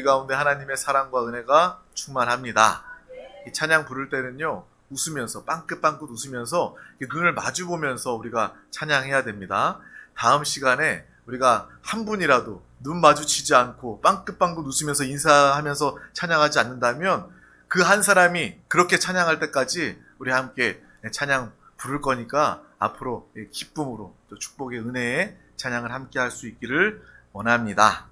우리 가운데 하나님의 사랑과 은혜가 충만합니다. 이 찬양 부를 때는요, 웃으면서 빵긋빵긋 웃으면서 눈을 마주 보면서 우리가 찬양해야 됩니다. 다음 시간에 우리가 한 분이라도 눈 마주치지 않고 빵긋빵긋 웃으면서 인사하면서 찬양하지 않는다면 그 한 사람이 그렇게 찬양할 때까지 우리 함께 찬양 부를 거니까 앞으로 기쁨으로 또 축복의 은혜에 찬양을 함께 할 수 있기를 원합니다.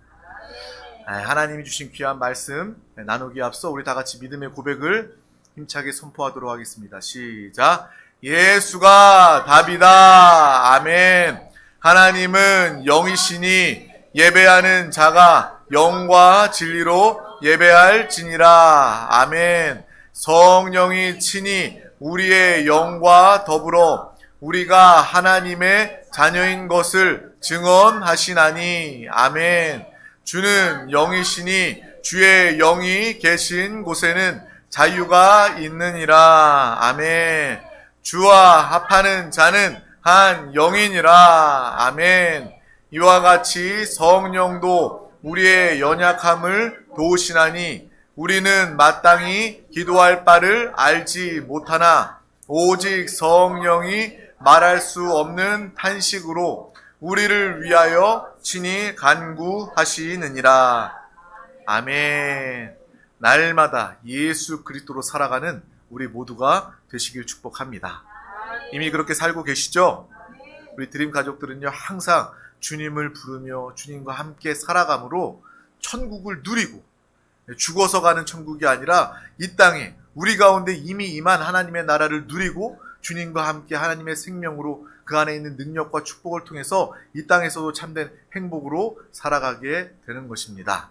하나님이 주신 귀한 말씀 나누기에 앞서 우리 다 같이 믿음의 고백을 힘차게 선포하도록 하겠습니다. 시작. 예수가 답이다. 아멘. 하나님은 영이시니 예배하는 자가 영과 진리로 예배할지니라. 아멘. 성령이 친히 우리의 영과 더불어 우리가 하나님의 자녀인 것을 증언하시나니. 아멘. 주는 영이시니 주의 영이 계신 곳에는 자유가 있느니라. 아멘. 주와 합하는 자는 한 영이니라. 아멘. 이와 같이 성령도 우리의 연약함을 도우시나니 우리는 마땅히 기도할 바를 알지 못하나 오직 성령이 말할 수 없는 탄식으로 우리를 위하여 친히 간구하시느니라. 아멘. 날마다 예수 그리스도로 살아가는 우리 모두가 되시길 축복합니다. 이미 그렇게 살고 계시죠? 우리 드림 가족들은요, 항상 주님을 부르며 주님과 함께 살아감으로 천국을 누리고, 죽어서 가는 천국이 아니라 이 땅에 우리 가운데 이미 임한 하나님의 나라를 누리고 주님과 함께 하나님의 생명으로 그 안에 있는 능력과 축복을 통해서 이 땅에서도 참된 행복으로 살아가게 되는 것입니다.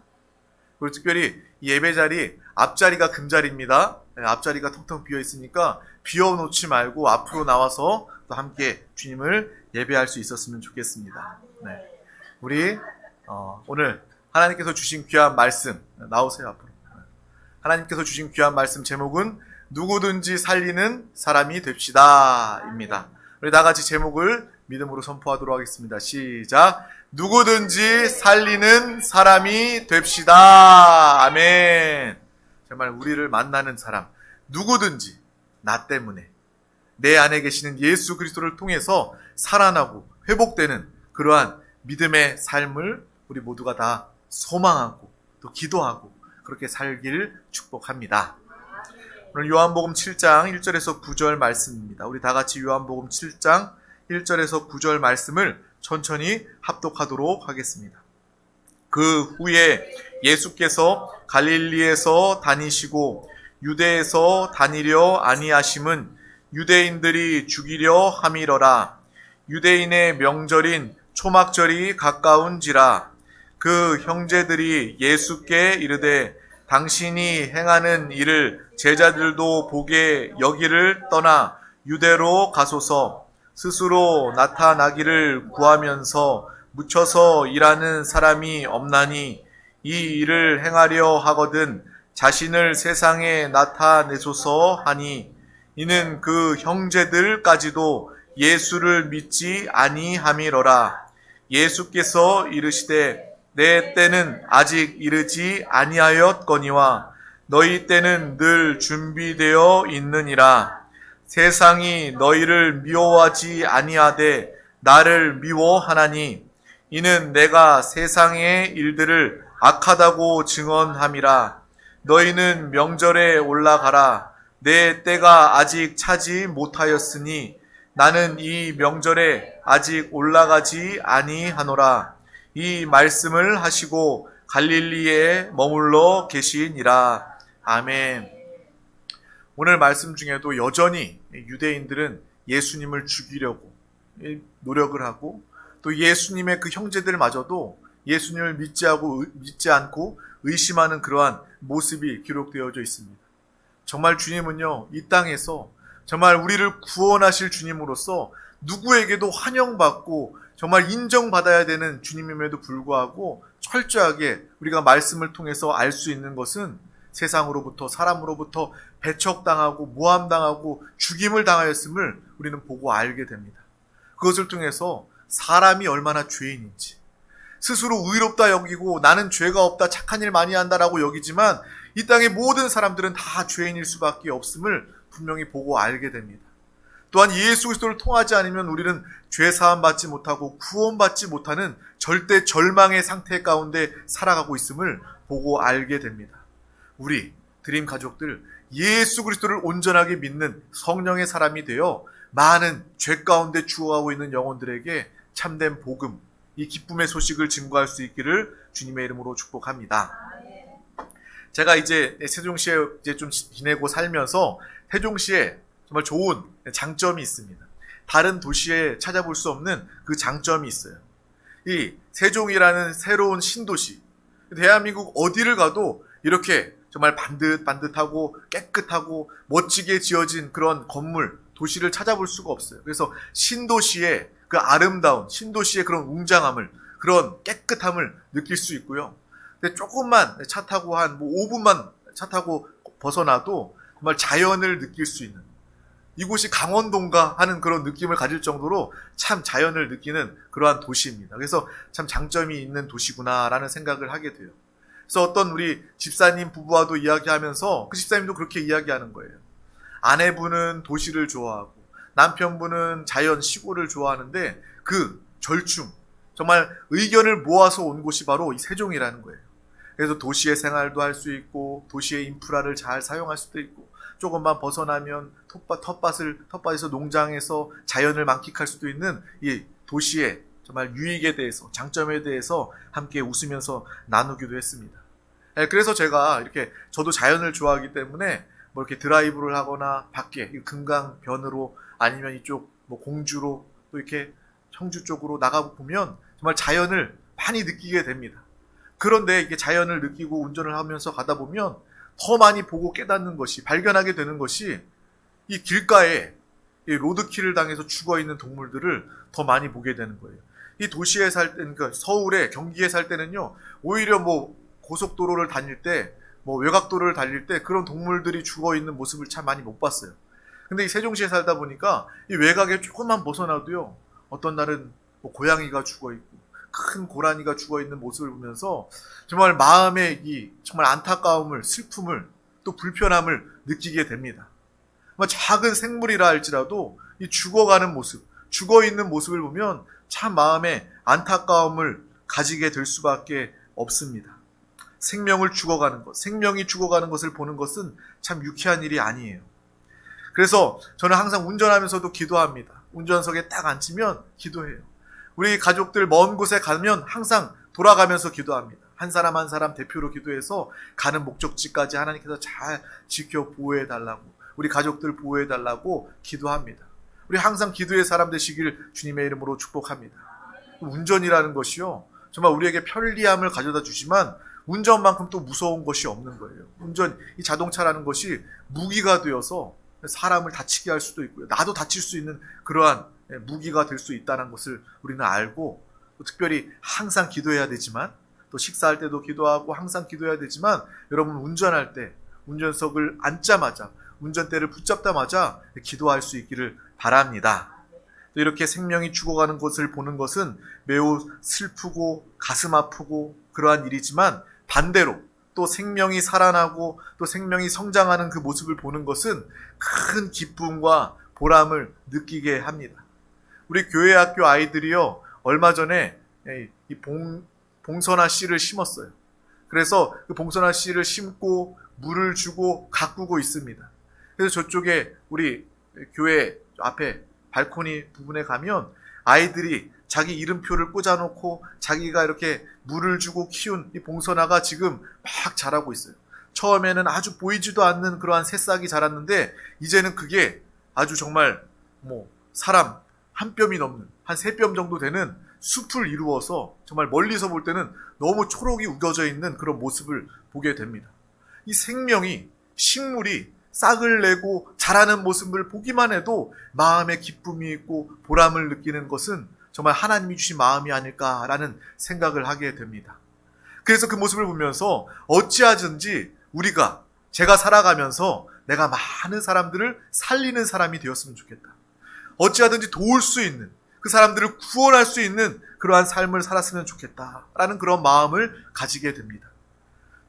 그리고 특별히 이 예배 자리, 앞자리가 금자리입니다. 앞자리가 텅텅 비어 있으니까 비워놓지 말고 앞으로 나와서 또 함께 주님을 예배할 수 있었으면 좋겠습니다. 네. 우리 오늘 하나님께서 주신 귀한 말씀, 나오세요 앞으로. 하나님께서 주신 귀한 말씀 제목은 누구든지 살리는 사람이 됩시다 입니다. 우리 다 같이 제목을 믿음으로 선포하도록 하겠습니다. 시작. 누구든지 살리는 사람이 됩시다. 아멘. 정말 우리를 만나는 사람, 누구든지 나 때문에 내 안에 계시는 예수 그리스도를 통해서 살아나고 회복되는 그러한 믿음의 삶을 우리 모두가 다 소망하고 또 기도하고 그렇게 살길 축복합니다. 오늘 요한복음 7장 1절에서 9절 말씀입니다. 우리 다 같이 요한복음 7장 1절에서 9절 말씀을 천천히 합독하도록 하겠습니다. 그 후에 예수께서 갈릴리에서 다니시고 유대에서 다니려 아니하심은 유대인들이 죽이려 함이러라. 유대인의 명절인 초막절이 가까운지라. 그 형제들이 예수께 이르되 당신이 행하는 일을 제자들도 보게 여기를 떠나 유대로 가소서. 스스로 나타나기를 구하면서 묻혀서 일하는 사람이 없나니 이 일을 행하려 하거든 자신을 세상에 나타내소서 하니 이는 그 형제들까지도 예수를 믿지 아니함이러라. 예수께서 이르시되 내 때는 아직 이르지 아니하였거니와 너희 때는 늘 준비되어 있느니라. 세상이 너희를 미워하지 아니하되 나를 미워하나니 이는 내가 세상의 일들을 악하다고 증언함이라. 너희는 명절에 올라가라. 내 때가 아직 차지 못하였으니 나는 이 명절에 아직 올라가지 아니하노라. 이 말씀을 하시고 갈릴리에 머물러 계시니라. 아멘. 오늘 말씀 중에도 여전히 유대인들은 예수님을 죽이려고 노력을 하고 또 예수님의 그 형제들마저도 예수님을 믿지 않고 의심하는 그러한 모습이 기록되어져 있습니다. 정말 주님은요, 이 땅에서 정말 우리를 구원하실 주님으로서 누구에게도 환영받고 정말 인정받아야 되는 주님임에도 불구하고 철저하게 우리가 말씀을 통해서 알 수 있는 것은 세상으로부터 사람으로부터 배척당하고 모함당하고 죽임을 당하였음을 우리는 보고 알게 됩니다. 그것을 통해서 사람이 얼마나 죄인인지, 스스로 의롭다 여기고 나는 죄가 없다, 착한 일 많이 한다라고 여기지만 이 땅의 모든 사람들은 다 죄인일 수밖에 없음을 분명히 보고 알게 됩니다. 또한 예수 그리스도를 통하지 않으면 우리는 죄 사함 받지 못하고 구원받지 못하는 절대 절망의 상태 가운데 살아가고 있음을 보고 알게 됩니다. 우리 드림 가족들, 예수 그리스도를 온전하게 믿는 성령의 사람이 되어 많은 죄 가운데 죽어가고 있는 영혼들에게 참된 복음, 이 기쁨의 소식을 증거할 수 있기를 주님의 이름으로 축복합니다. 제가 이제 세종시에 이제 좀 지내고 살면서 세종시에 정말 좋은 장점이 있습니다. 다른 도시에 찾아볼 수 없는 그 장점이 있어요. 이 세종이라는 새로운 신도시, 대한민국 어디를 가도 이렇게 정말 반듯반듯하고 깨끗하고 멋지게 지어진 그런 건물, 도시를 찾아볼 수가 없어요. 그래서 신도시의 그 아름다운, 신도시의 그런 웅장함을, 그런 깨끗함을 느낄 수 있고요. 근데 조금만 차 타고 한 5분만 차 타고 벗어나도 정말 자연을 느낄 수 있는, 이곳이 강원도인가 하는 그런 느낌을 가질 정도로 참 자연을 느끼는 그러한 도시입니다. 그래서 참 장점이 있는 도시구나라는 생각을 하게 돼요. 그래서 어떤 우리 집사님 부부와도 이야기하면서 그 집사님도 그렇게 이야기하는 거예요. 아내분은 도시를 좋아하고 남편분은 자연 시골을 좋아하는데 그 절충, 정말 의견을 모아서 온 곳이 바로 이 세종이라는 거예요. 그래서 도시의 생활도 할 수 있고 도시의 인프라를 잘 사용할 수도 있고 조금만 벗어나면 텃밭에서 농장에서 자연을 만끽할 수도 있는 이 도시의 정말 유익에 대해서, 장점에 대해서 함께 웃으면서 나누기도 했습니다. 그래서 제가 이렇게, 저도 자연을 좋아하기 때문에 뭐 이렇게 드라이브를 하거나 밖에 금강변으로 아니면 이쪽 뭐 공주로 또 이렇게 청주 쪽으로 나가 보면 정말 자연을 많이 느끼게 됩니다. 그런데 이게 자연을 느끼고 운전을 하면서 가다 보면 더 많이 보고 깨닫는 것이, 발견하게 되는 것이 이 길가에 이 로드킬을 당해서 죽어있는 동물들을 더 많이 보게 되는 거예요. 이 도시에 살 때는, 그러니까 서울에, 경기에 살 때는요, 오히려 뭐 고속도로를 다닐 때, 뭐 외곽도로를 달릴 때 그런 동물들이 죽어있는 모습을 참 많이 못 봤어요. 근데 이 세종시에 살다 보니까 이 외곽에 조금만 벗어나도요, 어떤 날은 뭐 고양이가 죽어있고 큰 고라니가 죽어있는 모습을 보면서 정말 마음의 이 정말 안타까움을, 슬픔을, 또 불편함을 느끼게 됩니다. 작은 생물이라 할지라도 이 죽어가는 모습, 죽어있는 모습을 보면 참 마음에 안타까움을 가지게 될 수밖에 없습니다. 생명을 죽어가는 것, 생명이 죽어가는 것을 보는 것은 참 유쾌한 일이 아니에요. 그래서 저는 항상 운전하면서도 기도합니다. 운전석에 딱 앉으면 기도해요. 우리 가족들 먼 곳에 가면 항상 돌아가면서 기도합니다. 한 사람 한 사람 대표로 기도해서 가는 목적지까지 하나님께서 잘 지켜 보호해달라고, 우리 가족들 보호해달라고 기도합니다. 우리 항상 기도의 사람 되시길 주님의 이름으로 축복합니다. 운전이라는 것이요, 정말 우리에게 편리함을 가져다 주지만 운전만큼 또 무서운 것이 없는 거예요. 운전, 이 자동차라는 것이 무기가 되어서 사람을 다치게 할 수도 있고요, 나도 다칠 수 있는 그러한 무기가 될 수 있다는 것을 우리는 알고, 또 특별히 항상 기도해야 되지만, 또 식사할 때도 기도하고 항상 기도해야 되지만, 여러분 운전할 때 운전석을 앉자마자, 운전대를 붙잡자마자 기도할 수 있기를 바랍니다. 또 이렇게 생명이 죽어가는 것을 보는 것은 매우 슬프고 가슴 아프고 그러한 일이지만, 반대로 또 생명이 살아나고 또 생명이 성장하는 그 모습을 보는 것은 큰 기쁨과 보람을 느끼게 합니다. 우리 교회 학교 아이들이요, 얼마 전에 이 봉선화 씨를 심었어요. 그래서 그 봉선화 씨를 심고 물을 주고 가꾸고 있습니다. 그래서 저쪽에 우리 교회 앞에 발코니 부분에 가면 아이들이 자기 이름표를 꽂아놓고 자기가 이렇게 물을 주고 키운 이 봉선화가 지금 막 자라고 있어요. 처음에는 아주 보이지도 않는 그러한 새싹이 자랐는데 이제는 그게 아주 정말 뭐 사람 한 뼘이 넘는, 한 3뼘 정도 되는 숲을 이루어서 정말 멀리서 볼 때는 너무 초록이 우겨져 있는 그런 모습을 보게 됩니다. 이 생명이, 식물이 싹을 내고 자라는 모습을 보기만 해도 마음에 기쁨이 있고 보람을 느끼는 것은 정말 하나님이 주신 마음이 아닐까라는 생각을 하게 됩니다. 그래서 그 모습을 보면서 어찌하든지 제가 살아가면서 내가 많은 사람들을 살리는 사람이 되었으면 좋겠다. 어찌하든지 도울 수 있는, 그 사람들을 구원할 수 있는 그러한 삶을 살았으면 좋겠다라는 그런 마음을 가지게 됩니다.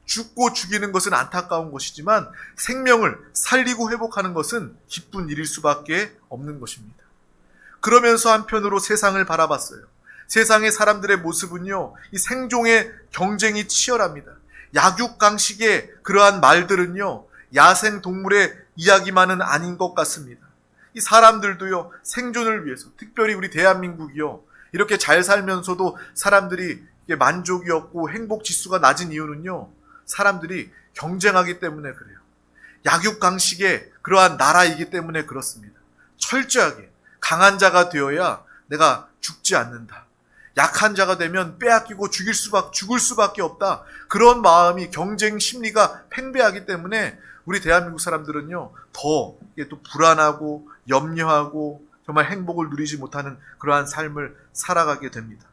죽고 죽이는 것은 안타까운 것이지만 생명을 살리고 회복하는 것은 기쁜 일일 수밖에 없는 것입니다. 그러면서 한편으로 세상을 바라봤어요. 세상의 사람들의 모습은요, 이 생존의 경쟁이 치열합니다. 약육강식의 그러한 말들은요, 야생 동물의 이야기만은 아닌 것 같습니다. 이 사람들도요, 생존을 위해서, 특별히 우리 대한민국이요, 이렇게 잘 살면서도 사람들이 만족이 없고 행복 지수가 낮은 이유는요, 사람들이 경쟁하기 때문에 그래요. 약육강식의 그러한 나라이기 때문에 그렇습니다. 철저하게 강한 자가 되어야 내가 죽지 않는다. 약한 자가 되면 빼앗기고 죽을 수밖에 없다. 그런 마음이, 경쟁 심리가 팽배하기 때문에 우리 대한민국 사람들은요, 더 또 불안하고 염려하고 정말 행복을 누리지 못하는 그러한 삶을 살아가게 됩니다.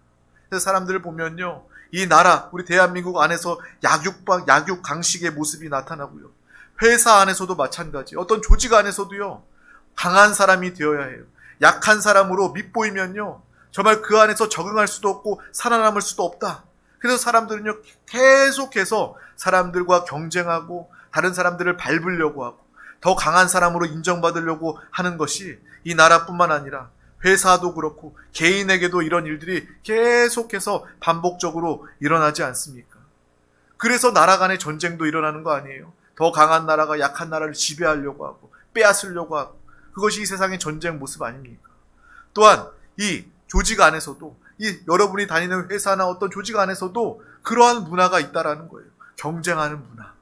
그래서 사람들을 보면요, 이 나라, 우리 대한민국 안에서 약육강식의 모습이 나타나고요. 회사 안에서도 마찬가지. 어떤 조직 안에서도요, 강한 사람이 되어야 해요. 약한 사람으로 밉보이면요, 정말 그 안에서 적응할 수도 없고 살아남을 수도 없다. 그래서 사람들은요, 계속해서 사람들과 경쟁하고 다른 사람들을 밟으려고 하고 더 강한 사람으로 인정받으려고 하는 것이 이 나라뿐만 아니라 회사도 그렇고 개인에게도 이런 일들이 계속해서 반복적으로 일어나지 않습니까? 그래서 나라 간의 전쟁도 일어나는 거 아니에요? 더 강한 나라가 약한 나라를 지배하려고 하고 빼앗으려고 하고, 그것이 이 세상의 전쟁 모습 아닙니까? 또한 이 조직 안에서도, 이 여러분이 다니는 회사나 어떤 조직 안에서도 그러한 문화가 있다라는 거예요. 경쟁하는 문화,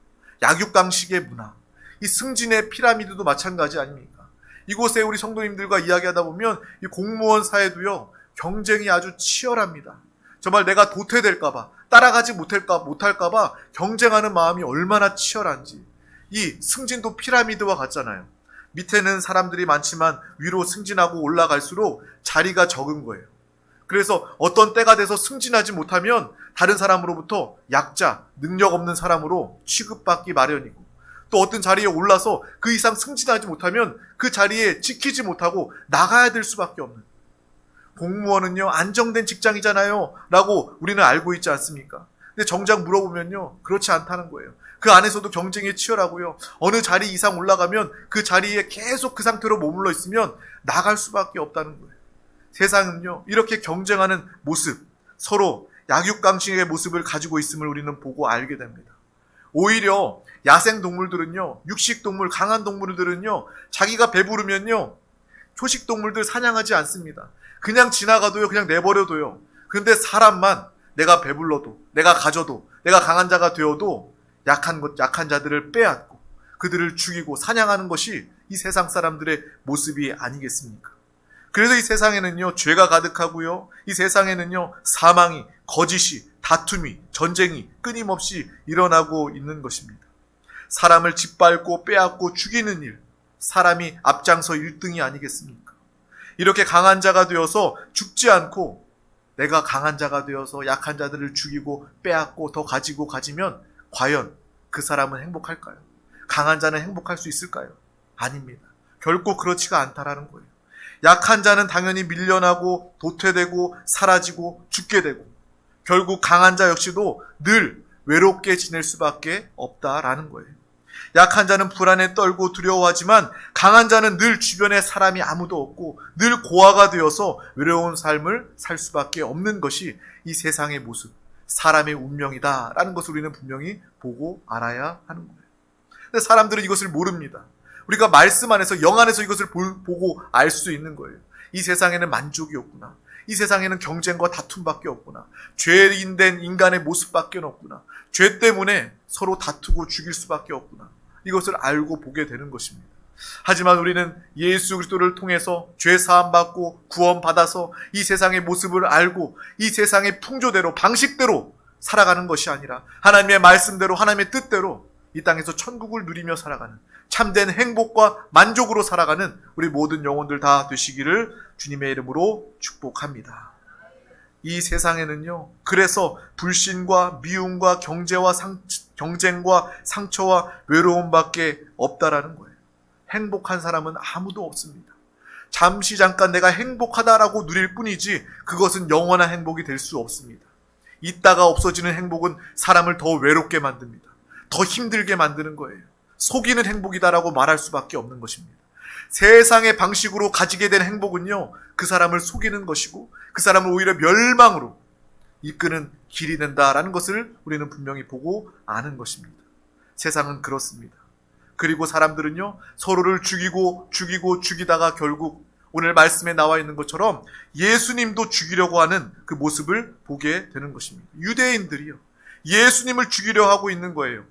약육강식의 문화, 이 승진의 피라미드도 마찬가지 아닙니까? 이곳에 우리 성도님들과 이야기하다 보면 이 공무원 사회도요, 경쟁이 아주 치열합니다. 정말 내가 도태될까봐, 따라가지 못할까봐 경쟁하는 마음이 얼마나 치열한지. 이 승진도 피라미드와 같잖아요. 밑에는 사람들이 많지만 위로 승진하고 올라갈수록 자리가 적은 거예요. 그래서 어떤 때가 돼서 승진하지 못하면 다른 사람으로부터 약자, 능력 없는 사람으로 취급받기 마련이고, 또 어떤 자리에 올라서 그 이상 승진하지 못하면 그 자리에 지키지 못하고 나가야 될 수밖에 없는. 공무원은요, 안정된 직장이잖아요 라고 우리는 알고 있지 않습니까? 근데 정작 물어보면요, 그렇지 않다는 거예요. 그 안에서도 경쟁이 치열하고요, 어느 자리 이상 올라가면 그 자리에 계속 그 상태로 머물러 있으면 나갈 수밖에 없다는 거예요. 세상은요, 이렇게 경쟁하는 모습, 서로 약육강식의 모습을 가지고 있음을 우리는 보고 알게 됩니다. 오히려 야생 동물들은요, 육식동물, 강한 동물들은요, 자기가 배부르면요, 초식 동물들 사냥하지 않습니다. 그냥 지나가도요, 그냥 내버려둬요. 근데 사람만 내가 배불러도, 내가 가져도, 내가 강한 자가 되어도 약한 자들을 빼앗고 그들을 죽이고 사냥하는 것이 이 세상 사람들의 모습이 아니겠습니까? 그래서 이 세상에는요, 죄가 가득하고요, 이 세상에는요, 사망이, 거짓이, 다툼이, 전쟁이 끊임없이 일어나고 있는 것입니다. 사람을 짓밟고 빼앗고 죽이는 일, 사람이 앞장서 1등이 아니겠습니까? 이렇게 강한 자가 되어서 죽지 않고 내가 강한 자가 되어서 약한 자들을 죽이고 빼앗고 더 가지면 과연 그 사람은 행복할까요? 강한 자는 행복할 수 있을까요? 아닙니다. 결코 그렇지가 않다라는 거예요. 약한 자는 당연히 밀려나고 도태되고 사라지고 죽게 되고, 결국 강한 자 역시도 늘 외롭게 지낼 수밖에 없다라는 거예요. 약한 자는 불안에 떨고 두려워하지만 강한 자는 늘 주변에 사람이 아무도 없고 늘 고아가 되어서 외로운 삶을 살 수밖에 없는 것이 이 세상의 모습, 사람의 운명이다라는 것을 우리는 분명히 보고 알아야 하는 거예요. 근데 사람들은 이것을 모릅니다. 우리가 말씀 안에서, 영 안에서 이것을 보고 알 수 있는 거예요. 이 세상에는 만족이 없구나. 이 세상에는 경쟁과 다툼밖에 없구나. 죄인된 인간의 모습밖에 없구나. 죄 때문에 서로 다투고 죽일 수밖에 없구나. 이것을 알고 보게 되는 것입니다. 하지만 우리는 예수 그리스도를 통해서 죄 사함 받고 구원 받아서 이 세상의 모습을 알고 이 세상의 풍조대로, 방식대로 살아가는 것이 아니라 하나님의 말씀대로, 하나님의 뜻대로 이 땅에서 천국을 누리며 살아가는, 참된 행복과 만족으로 살아가는 우리 모든 영혼들 다 되시기를 주님의 이름으로 축복합니다. 이 세상에는요, 그래서 불신과 미움과 경쟁과 상처와 외로움밖에 없다라는 거예요. 행복한 사람은 아무도 없습니다. 잠시 잠깐 내가 행복하다라고 누릴 뿐이지 그것은 영원한 행복이 될 수 없습니다. 있다가 없어지는 행복은 사람을 더 외롭게 만듭니다. 더 힘들게 만드는 거예요. 속이는 행복이다라고 말할 수밖에 없는 것입니다. 세상의 방식으로 가지게 된 행복은요, 그 사람을 속이는 것이고 그 사람을 오히려 멸망으로 이끄는 길이 된다라는 것을 우리는 분명히 보고 아는 것입니다. 세상은 그렇습니다. 그리고 사람들은요, 서로를 죽이다가 결국 오늘 말씀에 나와 있는 것처럼 예수님도 죽이려고 하는 그 모습을 보게 되는 것입니다. 유대인들이요, 예수님을 죽이려 하고 있는 거예요.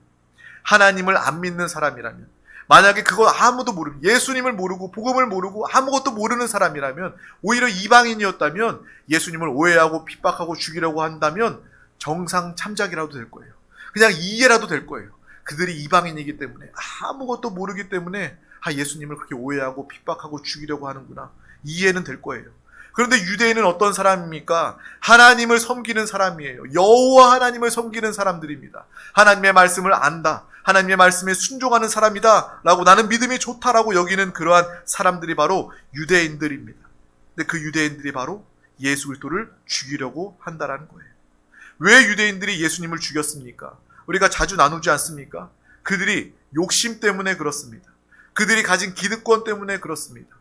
하나님을 안 믿는 사람이라면, 만약에 그걸 아무도 모르고 예수님을 모르고 복음을 모르고 아무것도 모르는 사람이라면, 오히려 이방인이었다면 예수님을 오해하고 핍박하고 죽이려고 한다면 정상 참작이라도 될 거예요. 그냥 이해라도 될 거예요. 그들이 이방인이기 때문에, 아무것도 모르기 때문에 예수님을 그렇게 오해하고 핍박하고 죽이려고 하는구나, 이해는 될 거예요. 그런데 유대인은 어떤 사람입니까? 하나님을 섬기는 사람이에요. 여호와 하나님을 섬기는 사람들입니다. 하나님의 말씀을 안다, 하나님의 말씀에 순종하는 사람이다 라고, 나는 믿음이 좋다라고 여기는 그러한 사람들이 바로 유대인들입니다. 근데 그 유대인들이 바로 예수 그리스도를 죽이려고 한다라는 거예요. 왜 유대인들이 예수님을 죽였습니까? 우리가 자주 나누지 않습니까? 그들이 욕심 때문에 그렇습니다. 그들이 가진 기득권 때문에 그렇습니다.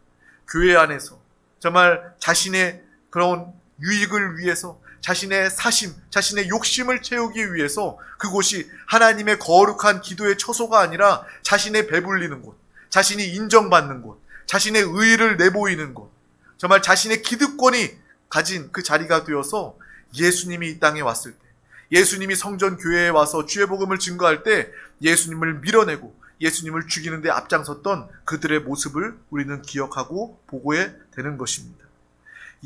교회 안에서 정말 자신의 그런 유익을 위해서, 자신의 사심, 자신의 욕심을 채우기 위해서 그곳이 하나님의 거룩한 기도의 처소가 아니라 자신의 배불리는 곳, 자신이 인정받는 곳, 자신의 의의를 내보이는 곳, 정말 자신의 기득권이 가진 그 자리가 되어서 예수님이 이 땅에 왔을 때, 예수님이 성전 교회에 와서 주의 복음을 증거할 때 예수님을 밀어내고 예수님을 죽이는 데 앞장섰던 그들의 모습을 우리는 기억하고 보고야 되는 것입니다.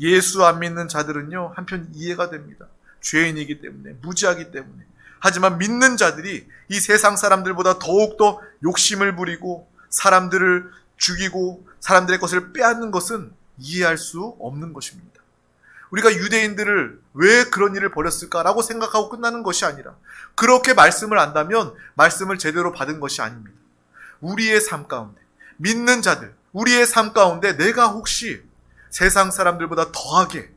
예수 안 믿는 자들은요, 한편 이해가 됩니다. 죄인이기 때문에, 무지하기 때문에. 하지만 믿는 자들이 이 세상 사람들보다 더욱더 욕심을 부리고 사람들을 죽이고 사람들의 것을 빼앗는 것은 이해할 수 없는 것입니다. 우리가 유대인들을 왜 그런 일을 벌였을까라고 생각하고 끝나는 것이 아니라, 그렇게 말씀을 안다면 말씀을 제대로 받은 것이 아닙니다. 우리의 삶 가운데, 믿는 자들, 우리의 삶 가운데 내가 혹시 세상 사람들보다 더하게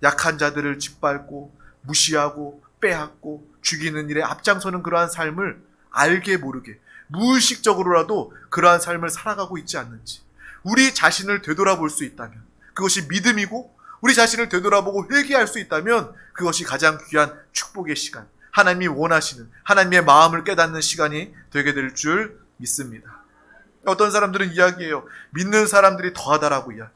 약한 자들을 짓밟고 무시하고 빼앗고 죽이는 일에 앞장서는 그러한 삶을 알게 모르게 무의식적으로라도 그러한 삶을 살아가고 있지 않는지, 우리 자신을 되돌아볼 수 있다면 그것이 믿음이고, 우리 자신을 되돌아보고 회개할 수 있다면 그것이 가장 귀한 축복의 시간, 하나님이 원하시는 하나님의 마음을 깨닫는 시간이 되게 될 줄 믿습니다. 어떤 사람들은 이야기해요. 믿는 사람들이 더하다라고 이야기해요.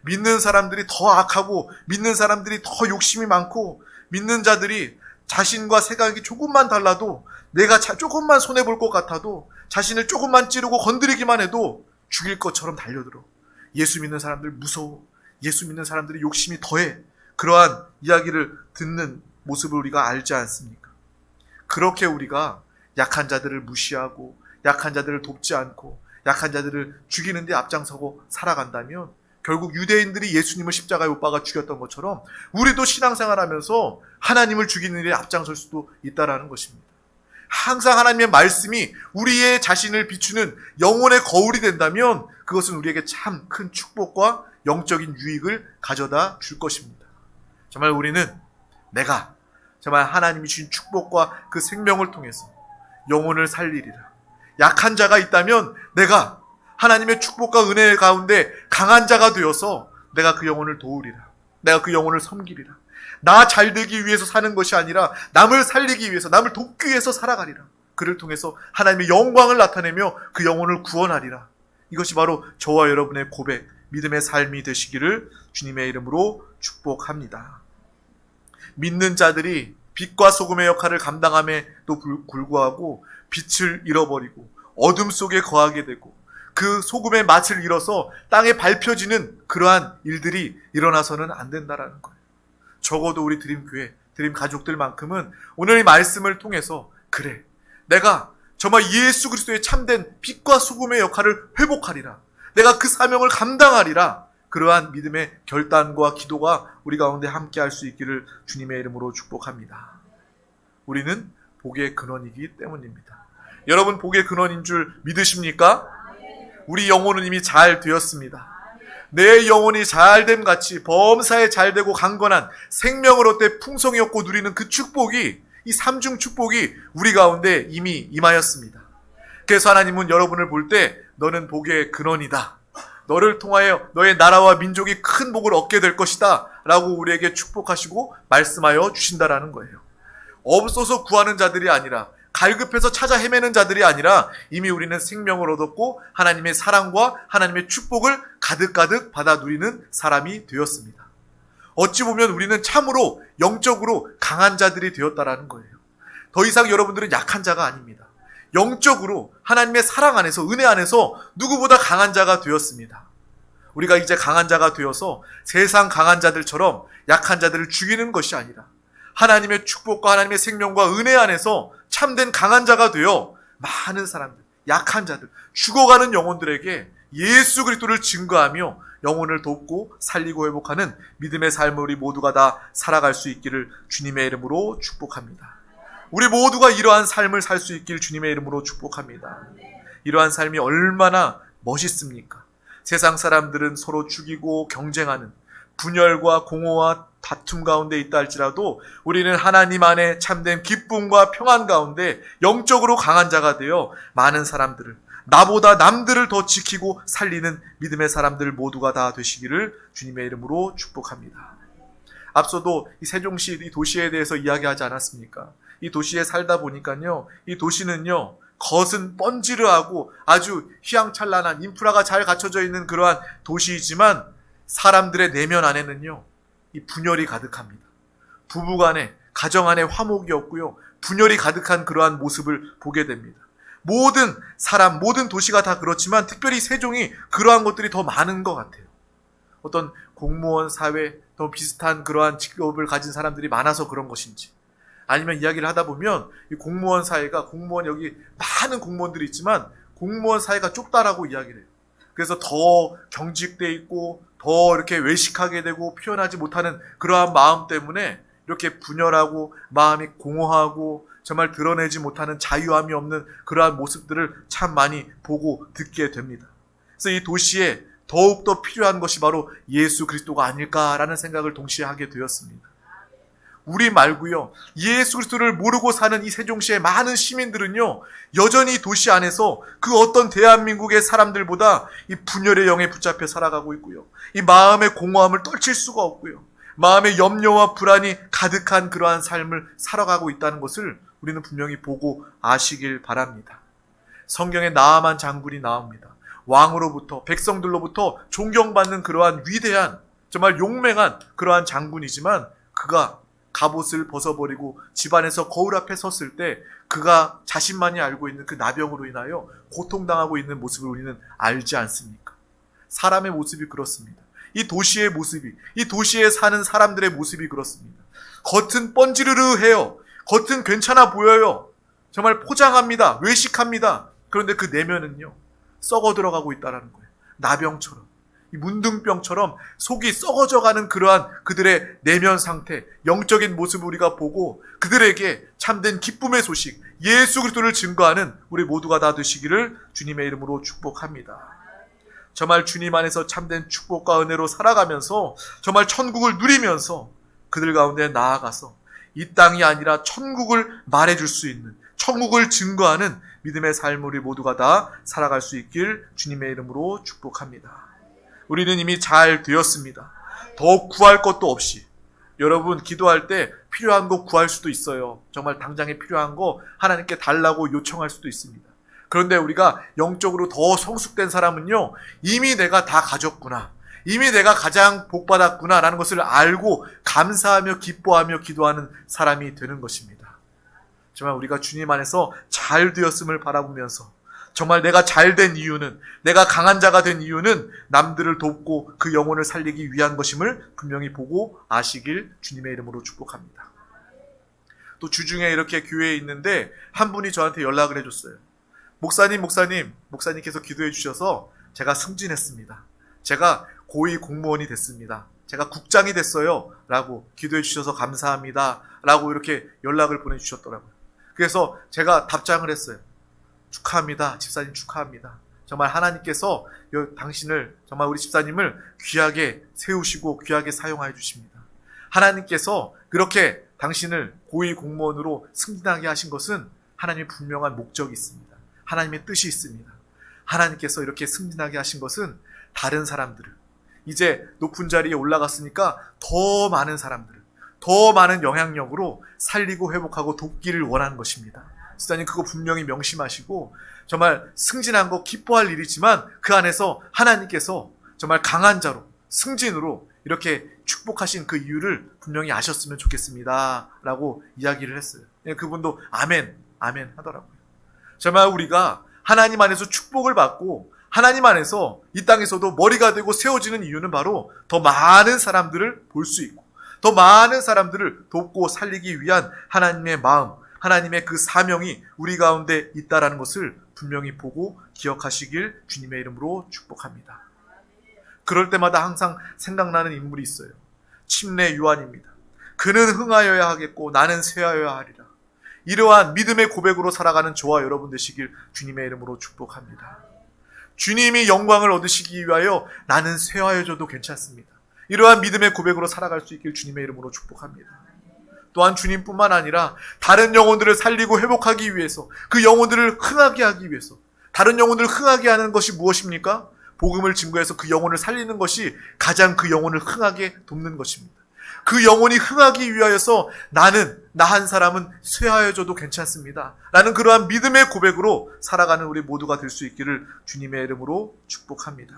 믿는 사람들이 더 악하고, 믿는 사람들이 더 욕심이 많고, 믿는 자들이 자신과 생각이 조금만 달라도, 내가 조금만 손해볼 것 같아도, 자신을 조금만 찌르고 건드리기만 해도 죽일 것처럼 달려들어. 예수 믿는 사람들 무서워. 예수 믿는 사람들이 욕심이 더해. 그러한 이야기를 듣는 모습을 우리가 알지 않습니까? 그렇게 우리가 약한 자들을 무시하고 약한 자들을 돕지 않고 약한 자들을 죽이는 데 앞장서고 살아간다면 결국 유대인들이 예수님을 십자가에 못 박아 죽였던 것처럼 우리도 신앙생활하면서 하나님을 죽이는 일에 앞장설 수도 있다라는 것입니다. 항상 하나님의 말씀이 우리의 자신을 비추는 영혼의 거울이 된다면 그것은 우리에게 참 큰 축복과 영적인 유익을 가져다 줄 것입니다. 정말 우리는 내가 정말 하나님이 주신 축복과 그 생명을 통해서 영혼을 살리리라. 약한 자가 있다면 내가 하나님의 축복과 은혜 가운데 강한 자가 되어서 내가 그 영혼을 도우리라. 내가 그 영혼을 섬기리라. 나 잘되기 위해서 사는 것이 아니라 남을 살리기 위해서, 남을 돕기 위해서 살아가리라. 그를 통해서 하나님의 영광을 나타내며 그 영혼을 구원하리라. 이것이 바로 저와 여러분의 고백, 믿음의 삶이 되시기를 주님의 이름으로 축복합니다. 믿는 자들이 빛과 소금의 역할을 감당함에도 불구하고 빛을 잃어버리고 어둠 속에 거하게 되고 그 소금의 맛을 잃어서 땅에 밟혀지는 그러한 일들이 일어나서는 안 된다라는 거예요. 적어도 우리 드림교회, 드림 가족들만큼은 오늘 이 말씀을 통해서 그래, 내가 정말 예수 그리스도의 참된 빛과 소금의 역할을 회복하리라. 내가 그 사명을 감당하리라. 그러한 믿음의 결단과 기도가 우리 가운데 함께 할 수 있기를 주님의 이름으로 축복합니다. 우리는 복의 근원이기 때문입니다. 여러분 복의 근원인 줄 믿으십니까? 우리 영혼은 이미 잘 되었습니다. 내 영혼이 잘됨 같이 범사에 잘되고 강건한 생명을 얻되 풍성히 얻고 누리는 그 축복이, 이 삼중 축복이 우리 가운데 이미 임하였습니다. 그래서 하나님은 여러분을 볼 때 너는 복의 근원이다, 너를 통하여 너의 나라와 민족이 큰 복을 얻게 될 것이다 라고 우리에게 축복하시고 말씀하여 주신다라는 거예요. 없어서 구하는 자들이 아니라, 갈급해서 찾아 헤매는 자들이 아니라 이미 우리는 생명을 얻었고 하나님의 사랑과 하나님의 축복을 가득가득 받아 누리는 사람이 되었습니다. 어찌 보면 우리는 참으로 영적으로 강한 자들이 되었다라는 거예요. 더 이상 여러분들은 약한 자가 아닙니다. 영적으로 하나님의 사랑 안에서, 은혜 안에서 누구보다 강한 자가 되었습니다. 우리가 이제 강한 자가 되어서 세상 강한 자들처럼 약한 자들을 죽이는 것이 아니라 하나님의 축복과 하나님의 생명과 은혜 안에서 참된 강한 자가 되어 많은 사람들, 약한 자들, 죽어가는 영혼들에게 예수 그리스도를 증거하며 영혼을 돕고 살리고 회복하는 믿음의 삶을 우리 모두가 다 살아갈 수 있기를 주님의 이름으로 축복합니다. 우리 모두가 이러한 삶을 살 수 있길 주님의 이름으로 축복합니다. 이러한 삶이 얼마나 멋있습니까? 세상 사람들은 서로 죽이고 경쟁하는 분열과 공허와 다툼 가운데 있다 할지라도 우리는 하나님 안에 참된 기쁨과 평안 가운데 영적으로 강한 자가 되어 많은 사람들을, 나보다 남들을 더 지키고 살리는 믿음의 사람들 모두가 다 되시기를 주님의 이름으로 축복합니다. 앞서도 이 세종시, 이 도시에 대해서 이야기하지 않았습니까? 이 도시에 살다 보니까요, 이 도시는요, 겉은 번지르하고 아주 휘황찬란한 인프라가 잘 갖춰져 있는 그러한 도시이지만 사람들의 내면 안에는요, 이 분열이 가득합니다. 부부간에, 가정 안에 화목이 없고요, 분열이 가득한 그러한 모습을 보게 됩니다. 모든 사람, 모든 도시가 다 그렇지만 특별히 세종이 그러한 것들이 더 많은 것 같아요. 어떤 공무원 사회, 더 비슷한 그러한 직업을 가진 사람들이 많아서 그런 것인지, 아니면 이야기를 하다 보면 이 공무원 사회가, 공무원 여기 많은 공무원들이 있지만 공무원 사회가 좁다라고 이야기를 해요. 그래서 더 경직돼 있고 더 이렇게 외식하게 되고 표현하지 못하는 그러한 마음 때문에 이렇게 분열하고 마음이 공허하고 정말 드러내지 못하는 자유함이 없는 그러한 모습들을 참 많이 보고 듣게 됩니다. 그래서 이 도시에 더욱더 필요한 것이 바로 예수 그리스도가 아닐까라는 생각을 동시에 하게 되었습니다. 우리 말고요, 예수 그리스도를 모르고 사는 이 세종시의 많은 시민들은요, 여전히 도시 안에서 그 어떤 대한민국의 사람들보다 이 분열의 영에 붙잡혀 살아가고 있고요, 이 마음의 공허함을 떨칠 수가 없고요, 마음의 염려와 불안이 가득한 그러한 삶을 살아가고 있다는 것을 우리는 분명히 보고 아시길 바랍니다. 성경에 나아만 장군이 나옵니다. 왕으로부터, 백성들로부터 존경받는 그러한 위대한, 정말 용맹한 그러한 장군이지만 그가 갑옷을 벗어버리고 집안에서 거울 앞에 섰을 때 그가 자신만이 알고 있는 그 나병으로 인하여 고통당하고 있는 모습을 우리는 알지 않습니까? 사람의 모습이 그렇습니다. 이 도시의 모습이, 이 도시에 사는 사람들의 모습이 그렇습니다. 겉은 번지르르해요. 겉은 괜찮아 보여요. 정말 포장합니다. 외식합니다. 그런데 그 내면은요, 썩어 들어가고 있다는 거예요. 나병처럼, 이 문둥병처럼 속이 썩어져가는 그러한 그들의 내면 상태, 영적인 모습을 우리가 보고 그들에게 참된 기쁨의 소식, 예수 그리스도를 증거하는 우리 모두가 다 되시기를 주님의 이름으로 축복합니다. 정말 주님 안에서 참된 축복과 은혜로 살아가면서 정말 천국을 누리면서 그들 가운데 나아가서 이 땅이 아니라 천국을 말해줄 수 있는, 천국을 증거하는 믿음의 삶을 우리 모두가 다 살아갈 수 있길 주님의 이름으로 축복합니다. 우리는 이미 잘 되었습니다. 더 구할 것도 없이. 여러분, 기도할 때 필요한 거 구할 수도 있어요. 정말 당장에 필요한 거 하나님께 달라고 요청할 수도 있습니다. 그런데 우리가 영적으로 더 성숙된 사람은요, 이미 내가 다 가졌구나, 이미 내가 가장 복받았구나 라는 것을 알고 감사하며 기뻐하며 기도하는 사람이 되는 것입니다. 정말 우리가 주님 안에서 잘 되었음을 바라보면서 정말 내가 잘 된 이유는, 내가 강한 자가 된 이유는 남들을 돕고 그 영혼을 살리기 위한 것임을 분명히 보고 아시길 주님의 이름으로 축복합니다. 또 주중에 이렇게 교회에 있는데 한 분이 저한테 연락을 해줬어요. 목사님께서 기도해 주셔서 제가 승진했습니다. 제가 고위 공무원이 됐습니다. 제가 국장이 됐어요. 라고 기도해 주셔서 감사합니다. 라고 이렇게 연락을 보내주셨더라고요. 그래서 제가 답장을 했어요. 축하합니다. 집사님 축하합니다. 정말 하나님께서 당신을, 정말 우리 집사님을 귀하게 세우시고 귀하게 사용하여 주십니다. 하나님께서 그렇게 당신을 고위 공무원으로 승진하게 하신 것은 하나님의 분명한 목적이 있습니다. 하나님의 뜻이 있습니다. 하나님께서 이렇게 승진하게 하신 것은 다른 사람들을, 이제 높은 자리에 올라갔으니까 더 많은 사람들을, 더 많은 영향력으로 살리고 회복하고 돕기를 원하는 것입니다. 집사님 그거 분명히 명심하시고, 정말 승진한 거 기뻐할 일이지만 그 안에서 하나님께서 정말 강한 자로, 승진으로 이렇게 축복하신 그 이유를 분명히 아셨으면 좋겠습니다 라고 이야기를 했어요. 그분도 아멘 하더라고요. 정말 우리가 하나님 안에서 축복을 받고 하나님 안에서 이 땅에서도 머리가 되고 세워지는 이유는 바로 더 많은 사람들을 볼 수 있고 더 많은 사람들을 돕고 살리기 위한 하나님의 마음, 하나님의 그 사명이 우리 가운데 있다라는 것을 분명히 보고 기억하시길 주님의 이름으로 축복합니다. 그럴 때마다 항상 생각나는 인물이 있어요. 침례 요한입니다. 그는 흥하여야 하겠고 나는 쇠하여야 하리라. 이러한 믿음의 고백으로 살아가는 저와 여러분 되시길 주님의 이름으로 축복합니다. 주님이 영광을 얻으시기 위하여 나는 쇠하여져도 괜찮습니다. 이러한 믿음의 고백으로 살아갈 수 있길 주님의 이름으로 축복합니다. 또한 주님뿐만 아니라 다른 영혼들을 살리고 회복하기 위해서, 그 영혼들을 흥하게 하기 위해서, 다른 영혼들을 흥하게 하는 것이 무엇입니까? 복음을 증거해서 그 영혼을 살리는 것이 가장 그 영혼을 흥하게 돕는 것입니다. 그 영혼이 흥하기 위하여서 나 한 사람은 쇠하여져도 괜찮습니다 라는 그러한 믿음의 고백으로 살아가는 우리 모두가 될 수 있기를 주님의 이름으로 축복합니다.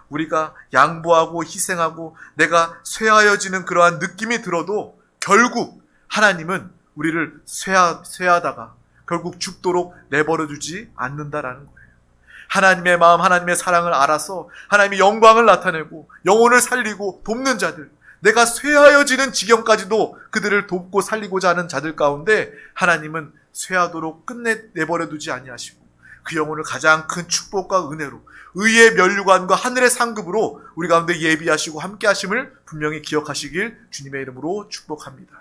우리가 양보하고 희생하고 내가 쇠하여지는 그러한 느낌이 들어도 결국 하나님은 우리를 쇠하다가 결국 죽도록 내버려두지 않는다라는 거예요. 하나님의 마음, 하나님의 사랑을 알아서 하나님의 영광을 나타내고 영혼을 살리고 돕는 자들, 내가 쇠하여지는 지경까지도 그들을 돕고 살리고자 하는 자들 가운데 하나님은 쇠하도록 끝내 내버려두지 아니하시고 그 영혼을 가장 큰 축복과 은혜로, 의의 면류관과 하늘의 상급으로 우리 가운데 예비하시고 함께 하심을 분명히 기억하시길 주님의 이름으로 축복합니다.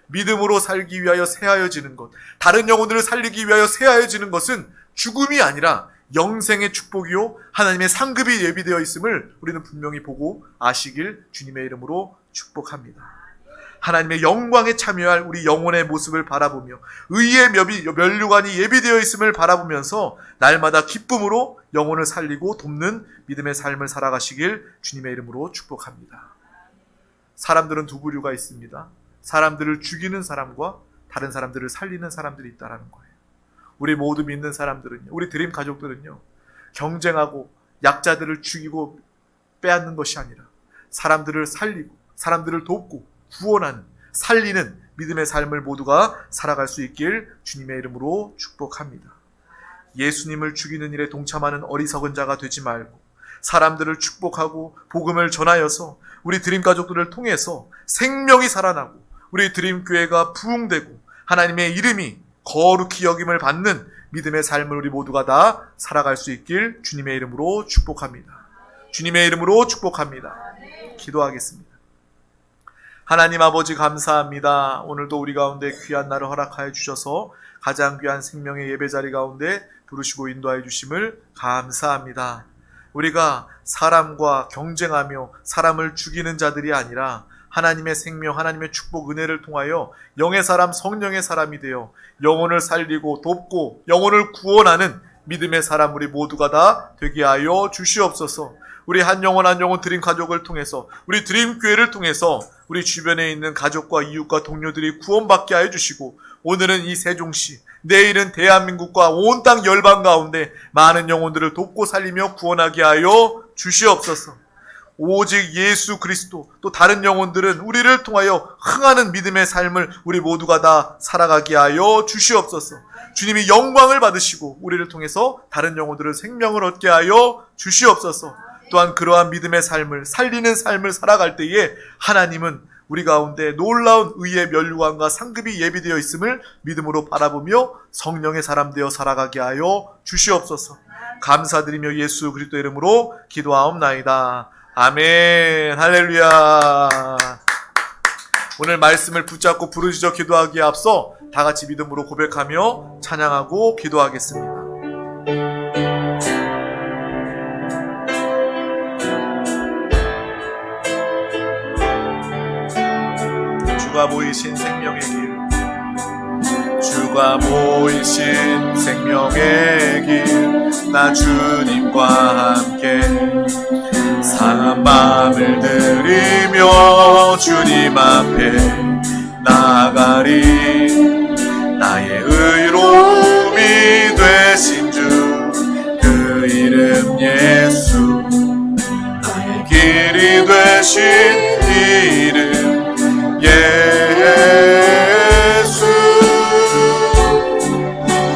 믿음으로 살기 위하여 쇠하여지는 것, 다른 영혼들을 살리기 위하여 쇠하여지는 것은 죽음이 아니라 영생의 축복이요 하나님의 상급이 예비되어 있음을 우리는 분명히 보고 아시길 주님의 이름으로 축복합니다. 하나님의 영광에 참여할 우리 영혼의 모습을 바라보며 의의 면류관이 예비되어 있음을 바라보면서 날마다 기쁨으로 영혼을 살리고 돕는 믿음의 삶을 살아가시길 주님의 이름으로 축복합니다. 사람들은 두 부류가 있습니다. 사람들을 죽이는 사람과 다른 사람들을 살리는 사람들이 있다는 거예요. 우리 모두 믿는 사람들은요, 우리 드림 가족들은요, 경쟁하고 약자들을 죽이고 빼앗는 것이 아니라 사람들을 살리고 사람들을 돕고 구원하는, 살리는 믿음의 삶을 모두가 살아갈 수 있길 주님의 이름으로 축복합니다. 예수님을 죽이는 일에 동참하는 어리석은 자가 되지 말고 사람들을 축복하고 복음을 전하여서 우리 드림 가족들을 통해서 생명이 살아나고 우리 드림 교회가 부흥되고 하나님의 이름이 거룩히 여김을 받는 믿음의 삶을 우리 모두가 다 살아갈 수 있길 주님의 이름으로 축복합니다. 주님의 이름으로 축복합니다. 기도하겠습니다. 하나님 아버지 감사합니다. 오늘도 우리 가운데 귀한 날을 허락하여 주셔서 가장 귀한 생명의 예배자리 가운데 부르시고 인도하여 주심을 감사합니다. 우리가 사람과 경쟁하며 사람을 죽이는 자들이 아니라 하나님의 생명, 하나님의 축복, 은혜를 통하여 영의 사람, 성령의 사람이 되어 영혼을 살리고 돕고 영혼을 구원하는 믿음의 사람 우리 모두가 다 되게 하여 주시옵소서. 우리 한 영혼 한 영혼 드림 가족을 통해서, 우리 드림 교회를 통해서 우리 주변에 있는 가족과 이웃과 동료들이 구원받게 하여 주시고, 오늘은 이 세종시, 내일은 대한민국과 온 땅 열방 가운데 많은 영혼들을 돕고 살리며 구원하게 하여 주시옵소서. 오직 예수 그리스도, 또 다른 영혼들은 우리를 통하여 흥하는 믿음의 삶을 우리 모두가 다 살아가게 하여 주시옵소서. 주님이 영광을 받으시고 우리를 통해서 다른 영혼들은 생명을 얻게 하여 주시옵소서. 또한 그러한 믿음의 삶을, 살리는 삶을 살아갈 때에 하나님은 우리 가운데 놀라운 의의 면류관과 상급이 예비되어 있음을 믿음으로 바라보며 성령의 사람 되어 살아가게 하여 주시옵소서. 감사드리며 예수 그리스도 이름으로 기도하옵나이다. 아멘. 할렐루야. 오늘 말씀을 붙잡고 부르짖어 기도하기에 앞서 다 같이 믿음으로 고백하며 찬양하고 기도하겠습니다. 보이신 생명의 길, 주가 보이신 생명의 길, 나 주님과 함께 상한 마음을 들이며 주님 앞에 나아가리. 나의 의로움이 되신 주, 그 이름 예수, 나의 길이 되신 이름 예수.